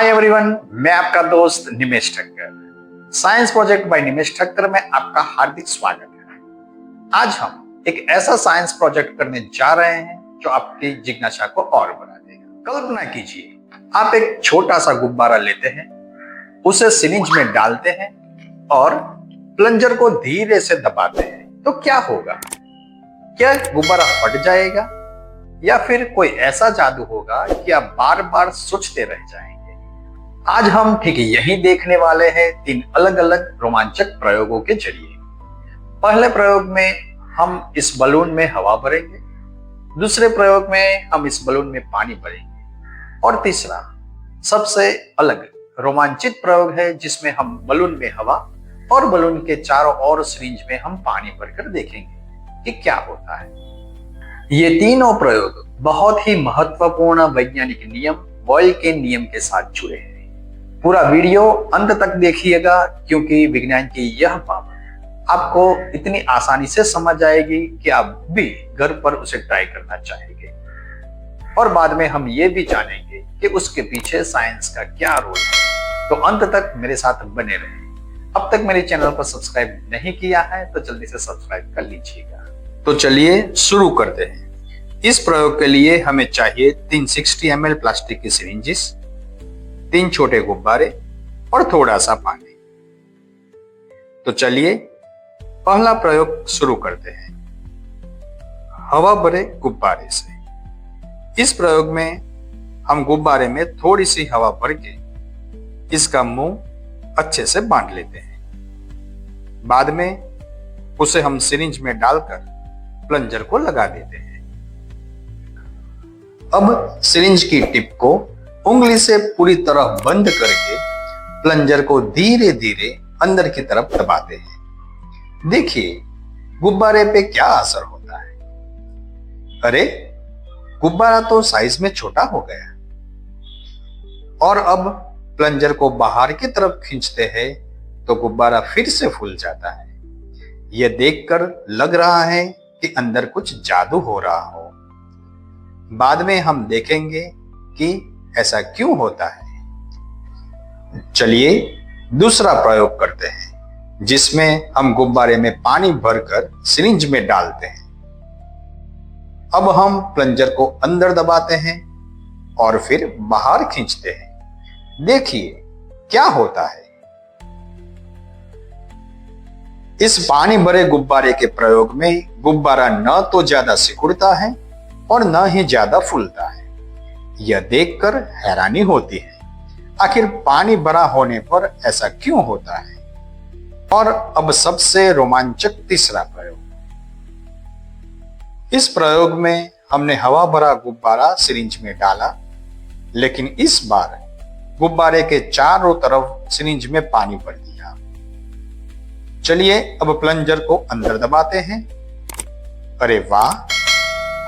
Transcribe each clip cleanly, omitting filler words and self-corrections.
Hi everyone, मैं आपका दोस्त निमेश ठक्कर। साइंस प्रोजेक्ट बाय निमेश ठक्कर में आपका हार्दिक स्वागत है। आज हम एक ऐसा साइंस प्रोजेक्ट करने जा रहे हैं जो आपकी जिज्ञासा को और बढ़ा देगा। कल्पना कीजिए, आप एक छोटा सा गुब्बारा लेते हैं, उसे सिरिंज में डालते हैं और प्लंजर को धीरे से दबाते हैं। तो क्या होगा? क्या गुब्बारा फट जाएगा या फिर कोई ऐसा जादू होगा कि आप बार बार सोचते रह जाएंगे? आज हम ठीक यही देखने वाले हैं 3 अलग अलग रोमांचक प्रयोगों के जरिए। पहले प्रयोग में हम इस बलून में हवा भरेंगे, दूसरे प्रयोग में हम इस बलून में पानी भरेंगे और तीसरा सबसे अलग रोमांचित प्रयोग है जिसमें हम बलून में हवा और बलून के चारों ओर सिरिंज में हम पानी भरकर देखेंगे कि क्या होता है। ये तीनों प्रयोग बहुत ही महत्वपूर्ण वैज्ञानिक नियम बॉयल के नियम के साथ जुड़े हैं। पूरा वीडियो अंत तक देखिएगा क्योंकि विज्ञान की यह पावर आपको इतनी आसानी से समझ आएगी कि आप भी घर पर उसे ट्राई करना चाहेंगे। और बाद में हम ये भी जानेंगे कि उसके पीछे साइंस का क्या रोल है। तो अंत तक मेरे साथ बने रहें। अब तक मेरे चैनल को सब्सक्राइब नहीं किया है तो जल्दी से सब्सक्राइब कर लीजिएगा। तो चलिए शुरू करते हैं। इस प्रयोग के लिए हमें चाहिए 360 ml प्लास्टिक की सिरिंजेस, 3 छोटे गुब्बारे और थोड़ा सा पानी। तो चलिए पहला प्रयोग शुरू करते हैं हवा भरे गुब्बारे से। इस प्रयोग में हम गुब्बारे में थोड़ी सी हवा भर के इसका मुंह अच्छे से बांध लेते हैं। बाद में उसे हम सिरिंज में डालकर प्लंजर को लगा देते हैं। अब सिरिंज की टिप को उंगली से पूरी तरह बंद करके प्लंजर को धीरे धीरे अंदर की तरफ दबाते हैं। देखिए गुब्बारे पे क्या असर होता है। अरे, गुब्बारा तो साइज में छोटा हो गया। और अब प्लंजर को बाहर की तरफ खींचते हैं तो गुब्बारा फिर से फूल जाता है। यह देखकर लग रहा है कि अंदर कुछ जादू हो रहा हो। बाद में हम देखेंगे कि ऐसा क्यों होता है। चलिए दूसरा प्रयोग करते हैं जिसमें हम गुब्बारे में पानी भरकर सिरिंज में डालते हैं। अब हम प्लंजर को अंदर दबाते हैं और फिर बाहर खींचते हैं। देखिए क्या होता है। इस पानी भरे गुब्बारे के प्रयोग में गुब्बारा न तो ज्यादा सिकुड़ता है और न ही ज्यादा फूलता है। यह देखकर हैरानी होती है, आखिर पानी भरा होने पर ऐसा क्यों होता है। और अब सबसे रोमांचक तीसरा प्रयोग। इस प्रयोग में हमने हवा भरा गुब्बारा सिरिंज में डाला, लेकिन इस बार गुब्बारे के चारों तरफ सिरिंज में पानी भर दिया। चलिए अब प्लंजर को अंदर दबाते हैं। अरे वाह,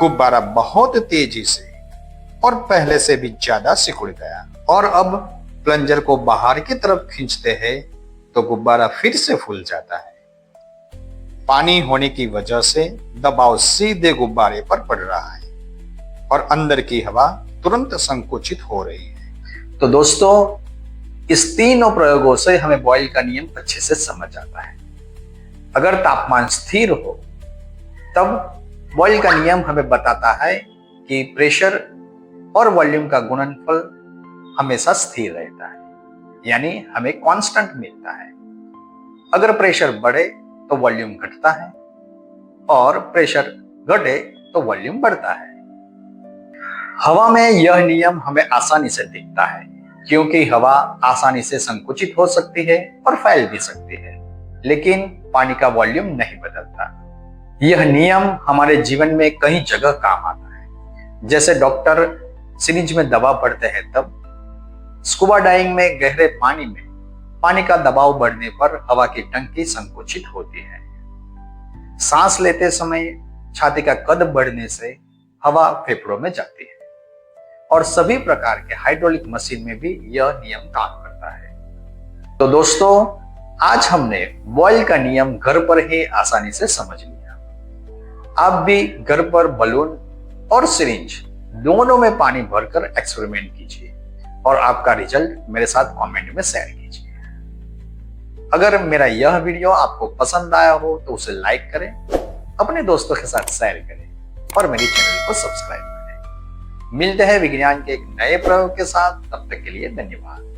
गुब्बारा बहुत तेजी से और पहले से भी ज्यादा सिकुड़ गया। और अब प्लंजर को बाहर की तरफ खींचते हैं तो गुब्बारा फिर से फूल जाता है। पानी होने की वजह से दबाव सीधे गुब्बारे पर पड़ रहा है और अंदर की हवा तुरंत संकुचित हो रही है। तो दोस्तों, इस तीनों प्रयोगों से हमें बॉयल का नियम अच्छे से समझ आता है। अगर तापमान स्थिर हो तब बॉयल का नियम हमें बताता है कि प्रेशर और वॉल्यूम का गुणनफल हमेशा स्थिर रहता है, यानी हमें कांस्टेंट मिलता है। अगर प्रेशर बढ़े तो वॉल्यूम घटता है और प्रेशर घटे तो वॉल्यूम बढ़ता है। हवा में यह नियम हमें आसानी से दिखता है क्योंकि हवा आसानी से संकुचित हो सकती है और फैल भी सकती है, लेकिन पानी का वॉल्यूम नहीं बदलता। यह नियम हमारे जीवन में कई जगह काम आता है। जैसे डॉक्टर सिरिंज में दवा भरते हैं तब, स्कूबा डाइविंग में गहरे पानी में पानी का दबाव बढ़ने पर हवा की टंकी संकुचित होती है। सांस लेते समय छाती का कद बढ़ने से हवा फेफड़ों में जाती है। और सभी प्रकार के हाइड्रोलिक मशीन में भी यह नियम काम करता है। तो दोस्तों, आज हमने बॉयल का नियम घर पर ही आसानी से समझ लिया। आप भी घर पर बलून और सिरिंज दोनों में पानी भरकर एक्सपेरिमेंट कीजिए और आपका रिजल्ट मेरे साथ कमेंट में शेयर कीजिए। अगर मेरा यह वीडियो आपको पसंद आया हो तो उसे लाइक करें, अपने दोस्तों के साथ शेयर करें और मेरे चैनल को सब्सक्राइब करें। मिलते हैं विज्ञान के एक नए प्रयोग के साथ, तब तक के लिए धन्यवाद।